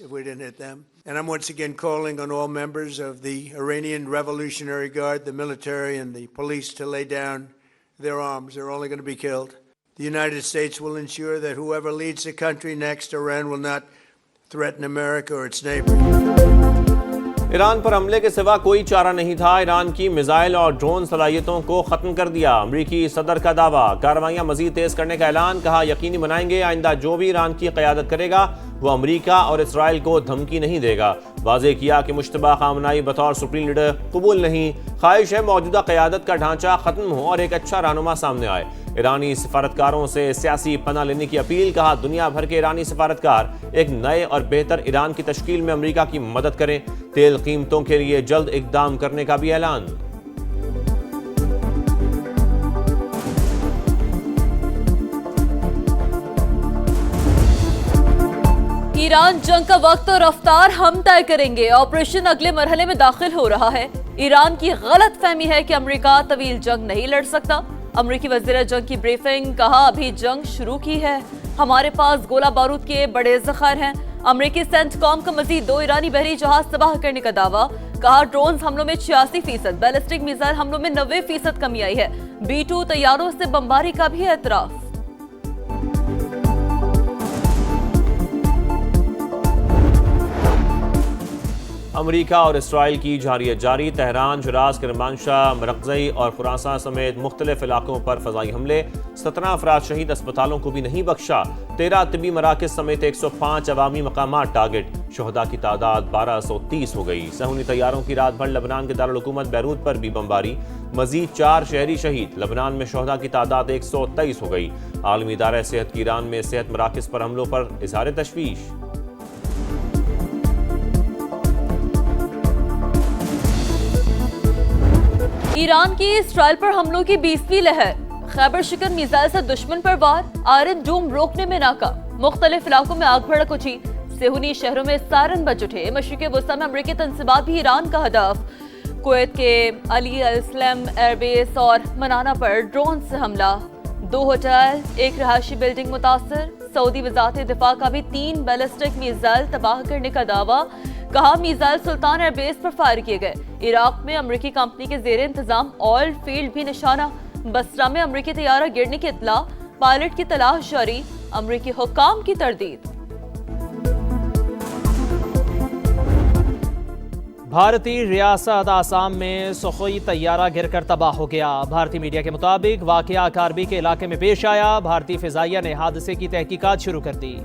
If we didn't hit them. And I'm once again calling on all members of the Iranian Revolutionary Guard, the military and the police to lay down their arms. They're only going to be killed. The United States will ensure that whoever leads the country next, Iran will not threaten America or its neighbors. Iran پر حملے کے سوا کوئی چارہ نہیں تھا. ایران کی missile اور drone صلاحیتوں کو ختم کر دیا. امریکی صدر کا دعویٰ, کارروائیاں مزید تیز کرنے کا اعلان. کہا یقینی بنائیں گے آئندہ جو بھی ایران کی قیادت کرے گا وہ امریکہ اور اسرائیل کو دھمکی نہیں دے گا. واضح کیا کہ مشتبہ خامنائی بطور سپریم لیڈر قبول نہیں. خواہش ہے موجودہ قیادت کا ڈھانچہ ختم ہو اور ایک اچھا رہنما سامنے آئے. ایرانی سفارتکاروں سے سیاسی پناہ لینے کی اپیل. کہا دنیا بھر کے ایرانی سفارتکار ایک نئے اور بہتر ایران کی تشکیل میں امریکہ کی مدد کریں. تیل قیمتوں کے لیے جلد اقدام کرنے کا بھی اعلان. ایران جنگ کا وقت اور رفتار ہم طے کریں گے. آپریشن اگلے مرحلے میں داخل ہو رہا ہے. ایران کی غلط فہمی ہے کہ امریکہ طویل جنگ نہیں لڑ سکتا. امریکی وزیر جنگ کی بریفنگ. کہا ابھی جنگ شروع کی ہے, ہمارے پاس گولہ بارود کے بڑے ذخائر ہیں. امریکی سینٹ کام کا مزید 2 ایرانی بحری جہاز تباہ کرنے کا دعویٰ. کہا ڈرونز حملوں میں 86%, بیلسٹک میزائل حملوں میں 90% کمی آئی ہے. B-2 طیاروں سے بمباری کا بھی اعتراف. امریکہ اور اسرائیل کی جارحیت جاری. تہران, شیراز, کرمانشاہ, مرکزی اور خراسان سمیت مختلف علاقوں پر فضائی حملے. 17 افراد شہید. اسپتالوں کو بھی نہیں بخشا. 13 طبی مراکز سمیت 105 عوامی مقامات ٹارگٹ. شہداء کی تعداد 1230 ہو گئی. صہیونی طیاروں کی رات بھر لبنان کے دارالحکومت بیروت پر بھی بمباری. مزید 4 شہری شہید. لبنان میں شہداء کی تعداد 123 ہو گئی. عالمی ادارہ صحت کی ایران میں صحت مراکز پر حملوں پر اظہار تشویش. ایران کی اسرائیل پر حملوں کی 20ویں لہر. خیبر شکن میزائل سے دشمن پر وار. آئرن ڈوم روکنے میں ناکام. مختلف علاقوں میں آگ بھڑک اٹھی. صہیونی شہروں میں سائرن بج اٹھے. مشرق وسطی میں امریکی تنصیبات بھی ایران کا ہدف. کویت کے علی الاسلام ایئر بیس اور منانا پر ڈرون سے حملہ. 2 ہوٹل, 1 رہائشی بلڈنگ متاثر. سعودی وزارت دفاع کا بھی 3 بیلسٹک میزائل تباہ کرنے کا دعویٰ. کہا میزائل سلطان ایئر بیس پر فائر کیے گئے. عراق میں امریکی کمپنی کے زیر انتظام آئل فیلڈ بھی نشانہ. بصرہ میں امریکی طیارہ گرنے کی اطلاع. پائلٹ کی تلاش جاری. امریکی حکام کی تردید. بھارتی ریاست آسام میں سخوئی طیارہ گر کر تباہ ہو گیا. بھارتی میڈیا کے مطابق واقعہ کاربی کے علاقے میں پیش آیا. بھارتی فضائیہ نے حادثے کی تحقیقات شروع کر دی.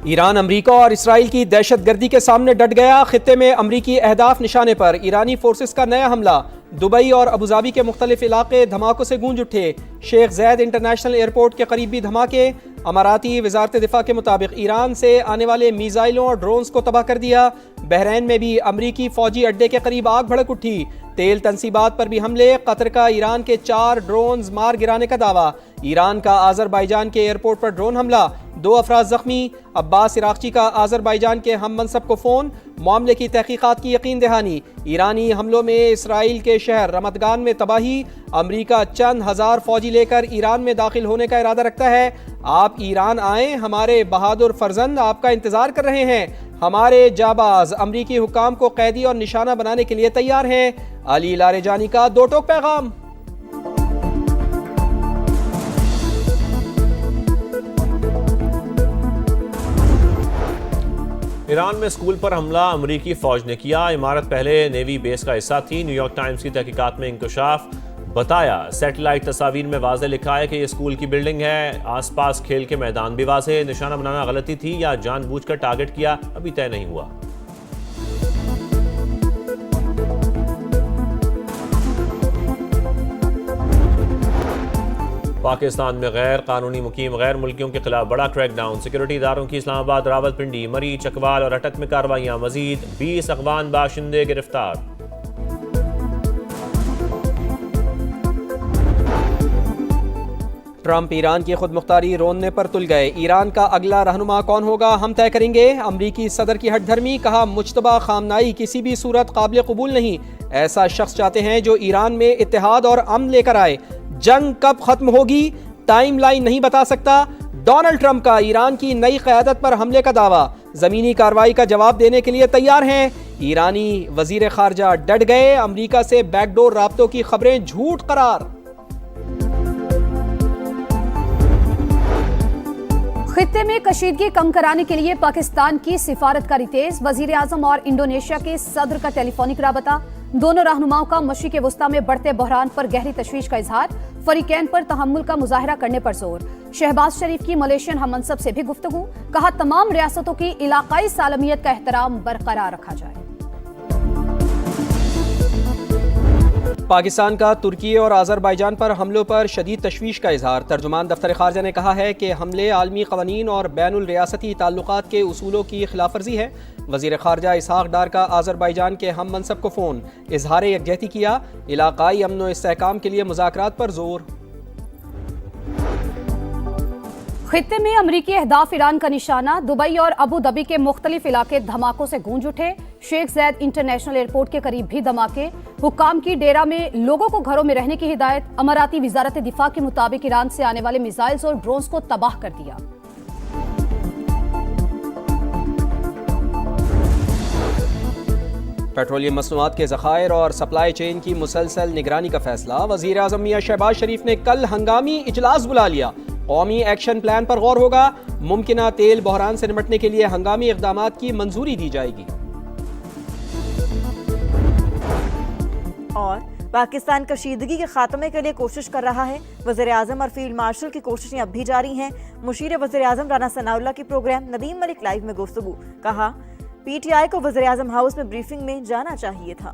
ایران امریکہ اور اسرائیل کی دہشت گردی کے سامنے ڈٹ گیا. خطے میں امریکی اہداف نشانے پر. ایرانی فورسز کا نیا حملہ. دبئی اور ابوظہبی کے مختلف علاقے دھماکوں سے گونج اٹھے. شیخ زید انٹرنیشنل ایئرپورٹ کے قریب بھی دھماکے. اماراتی وزارت دفاع کے مطابق ایران سے آنے والے میزائلوں اور ڈرونز کو تباہ کر دیا. بحرین میں بھی امریکی فوجی اڈے کے قریب آگ بھڑک اٹھی. تیل تنصیبات پر بھی حملے. قطر کا ایران کے 4 ڈرونز مار گرانے کا دعویٰ. ایران کا آذربائیجان کے ایئرپورٹ پر ڈرون حملہ. 2 افراد زخمی. عباس عراقچی کا آذربائیجان کے ہم منصب کو فون. معاملے کی تحقیقات کی یقین دہانی. ایرانی حملوں میں اسرائیل کے شہر رمتگان میں تباہی. امریکہ چند ہزار فوجی لے کر ایران میں داخل ہونے کا ارادہ رکھتا ہے. آپ ایران آئیں, ہمارے بہادر فرزند آپ کا انتظار کر رہے ہیں. ہمارے جاباز امریکی حکام کو قیدی اور نشانہ بنانے کے لیے تیار ہیں. علی لاریجانی کا 2 ٹوک پیغام. ایران میں اسکول پر حملہ امریکی فوج نے کیا. عمارت پہلے نیوی بیس کا حصہ تھی. نیو یارک ٹائمز کی تحقیقات میں انکشاف. بتایا سیٹلائٹ تصاویر میں واضح لکھا ہے کہ یہ اسکول کی بلڈنگ ہے. آس پاس کھیل کے میدان بھی واضح. نشانہ بنانا غلطی تھی یا جان بوجھ کر ٹارگٹ کیا, ابھی طے نہیں ہوا. پاکستان میں غیر قانونی مقیم غیر ملکیوں کے خلاف بڑا کریک ڈاؤن. سیکورٹی اداروں کی اسلام آباد, راولپنڈی, مری, چکوال اور اٹک میں کارروائیاں. مزید 20 افغان باشندے گرفتار. ٹرمپ ایران کی خود مختاری روننے پر تل گئے. ایران کا اگلا رہنما کون ہوگا ہم طے کریں گے. امریکی صدر کی ہٹ دھرمی. کہا مجتبی خامنائی کسی بھی صورت قابل قبول نہیں. ایسا شخص چاہتے ہیں جو ایران میں اتحاد اور امن لے کر آئے. जंग कब खत्म होगी, टाइम लाइन नहीं बता सकता। डोनाल्ड ट्रंप का ईरान की नई क़यादत पर हमले का दावा, ज़मीनी कार्रवाई का जवाब देने के लिए तैयार हैं। ईरानी वज़ीर ख़ारजा डट गए, अमरीका से बैकडोर राब्तों की खबरें झूठ करार। खित्ते में कशीदगी कम कराने के लिए पाकिस्तान की सिफारतकारी तेज, वजीर आजम और इंडोनेशिया के सदर का टेलीफोनिक राबता। दोनों रहनुमाओं का मशरिक वस्ता में बढ़ते बहरान पर गहरी तशवीश का इजहार, फरीकैन पर तहम्मुल का मुजाहरा करने पर जोर। शहबाज शरीफ की मलेशियन हममनसब से भी गुफ्तगू, कहा तमाम रियासतों की इलाकाई सालमियत का एहतराम बरकरार रखा जाए। पाकिस्तान का तुर्की और आज़रबाईजान पर हमलों पर शदीद तशवीश का इजहार। तर्जुमान दफ्तर ख़ारजा ने कहा है कि हमले आलमी क़वानीन और बैनुल रियासती ताल्लुकात के उसूलों की खिलाफ वर्जी है। वज़ीर ख़ारजा इसहाक डार का आज़रबाईजान के हम मनसब को फ़ोन, इजहार यकजहती किया, इलाकाई अमन व इस्तेहकाम के लिए मुज़ाकरात पर जोर। खित्ते में अमरीकी अहदाफ ईरान का निशाना, दुबई और अबू धाबी के मुख्तलिफ इलाके धमाकों से गूंज उठे। शेख ज़ैद इंटरनेशनल एयरपोर्ट के करीब भी धमाके। हुक्काम की डेरा में लोगों को घरों में रहने की हिदायत। अमाराती वजारत दिफा के मुताबिक ईरान से आने वाले मिसाइल्स और ड्रोन्स को तबाह कर दिया। पेट्रोलियम मसनूआत के ज़खायर और सप्लाई चेन की मुसलसल निगरानी का फैसला। वज़ीर आज़म मियां शहबाज शरीफ ने कल हंगामी इजलास बुला लिया। कौमी एक्शन प्लान पर गौर होगा। मुमकिना तेल बहरान से निपटने के लिए हंगामी इक़दामात की मंजूरी दी जाएगी। और पाकिस्तान कशीदगी के खात्मे के लिए कोशिश कर रहा है। वज़ीर आज़म और फील्ड मार्शल की कोशिशें अब भी जारी हैं। मुशीर वज़ीर आज़म राना सनाउल्लाह की प्रोग्राम नदीम मलिक लाइव में गुफ्तगू, कहा पीटीआई को वज़ीर आज़म हाउस में ब्रीफिंग में जाना चाहिए था।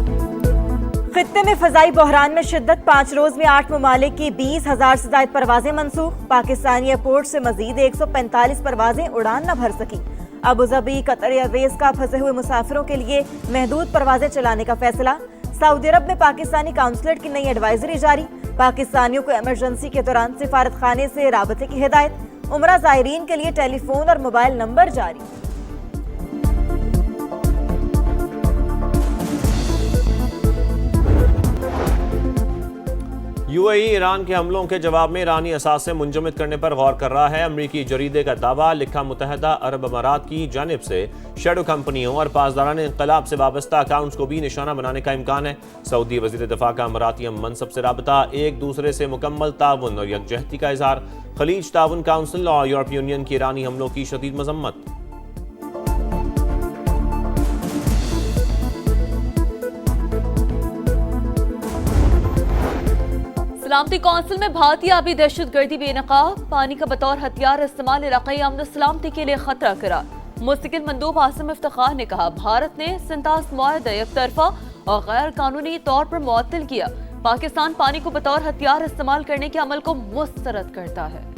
खित्ते में फ़ज़ाई बहरान में शिद्दत, 5 रोज़ में 8 ममालिक की 20,000 से ज़ायद परवाजें मनसूख। पाकिस्तानी एयरपोर्ट से मजीद 145 परवाजें उड़ान न भर सकी। अबू धाबी कतर एयरवेज का फंसे हुए मुसाफिरों के लिए महदूद परवाजें चलाने का फैसला। सऊदी अरब में पाकिस्तानी काउंसलेट की नई एडवाइजरी जारी। पाकिस्तानियों को इमरजेंसी के दौरान सिफारत खाने से राबते की हिदायत। उमरा ज़ायरीन के लिए टेलीफोन और मोबाइल नंबर जारी। यूएई ईरान के हमलों के जवाब में ईरानी असासे मुंजमद करने पर गौर कर रहा है। अमरीकी जरीदे का दावा, लिखा मुत्तहदा अरब अमारात की जानिब से शेडो कंपनियों और पासदारान इंक़लाब से वाबस्ता अकाउंट्स को भी निशाना बनाने का इम्कान है। सऊदी वज़ीर दिफा का अमाराती मनसब से राबता, एक दूसरे से मुकम्मल ताउन और यकजहती का इजहार। खलीज ताउन काउंसिल और यूरोपीय यूनियन की ईरानी हमलों की शदीद मजम्मत। सलामती कौंसिल में भारतीय आबी दहशतगर्दी बेनकाब, पानी का बतौर हथियार इस्तेमाल इलाकाई अमन सलामती के लिए खतरा करार। मुस्तकिल मंदूब आसिम इफ्तिखार ने कहा भारत ने सिंतास मुआहदा एक तरफा और गैर कानूनी तौर पर मुअत्तल किया। पाकिस्तान पानी को बतौर हथियार इस्तेमाल करने के अमल को मुस्तरद करता है।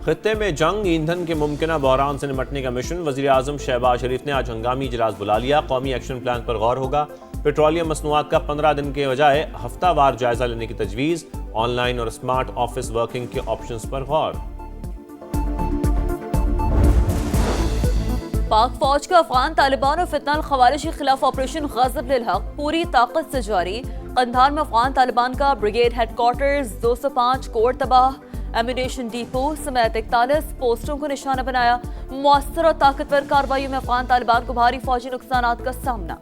खित्ते में जंग, ईंधन के मुमकिना बहरान से निपटने का मिशन। वज़ीर आज़म शहबाज शरीफ ने आज हंगामी इजलास बुला लिया। कौमी एक्शन प्लान पर गौर होगा। पेट्रोलियम मसनूआत का 15 दिन के बजाय हफ्तावार जायजा लेने की तजवीज़। ऑनलाइन और स्मार्ट ऑफिस वर्किंग के ऑप्शंस पर गौर। पाक फौज का अफगान तालिबान और फितनाल खवारिज के खिलाफ ऑपरेशन गज़ब लिल हक पूरी ताकत से जारी। कंधार में अफगान तालिबान का ब्रिगेड हेडक्वार्टर्स, 205 कोर तबाह, एम्यूनेशन डिपो समेत 41 पोस्टों को निशाना बनाया। मौसर और ताकतवर कार्रवाई में अफगान तालिबान को भारी फौजी नुकसानात का सामना।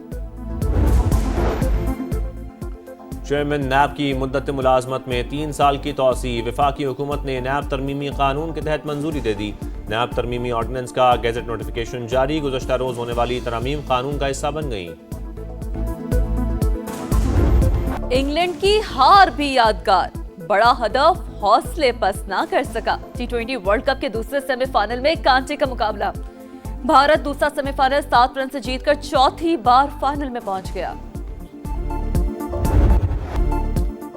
चेयरमैन नैब की मुद्दत मुलाजमत में 3 साल की तौसी। वफाकी हुकूमत ने नैब तरमीमी कानून के तहत मंजूरी दे दी। नैब तरमीमी ऑर्डिनेंस का गेजेट नोटिफिकेशन जारी। गुज़श्ता रोज होने वाली तरमीम कानून का हिस्सा बन गई। इंग्लैंड की हार भी यादगार, बड़ा हदफ हौसले पस्त ना कर सका। T20 वर्ल्ड कप के दूसरे सेमीफाइनल में कांटे का मुकाबला। भारत दूसरा सेमीफाइनल 7 रन से जीतकर चौथी बार फाइनल में पहुंच गया।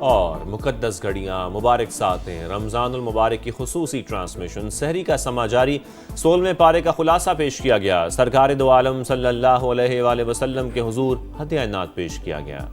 और मुकद्दस घड़ियां, मुबारक सातें, रमजानुल मुबारक की खुसूसी ट्रांसमिशन, सहरी का समा जारी। 16वें पारे का खुलासा पेश किया गया। सरकार दो आलम सल्लल्लाहु अलैहि वसल्लम के हुजूर हदिया नात पेश किया गया।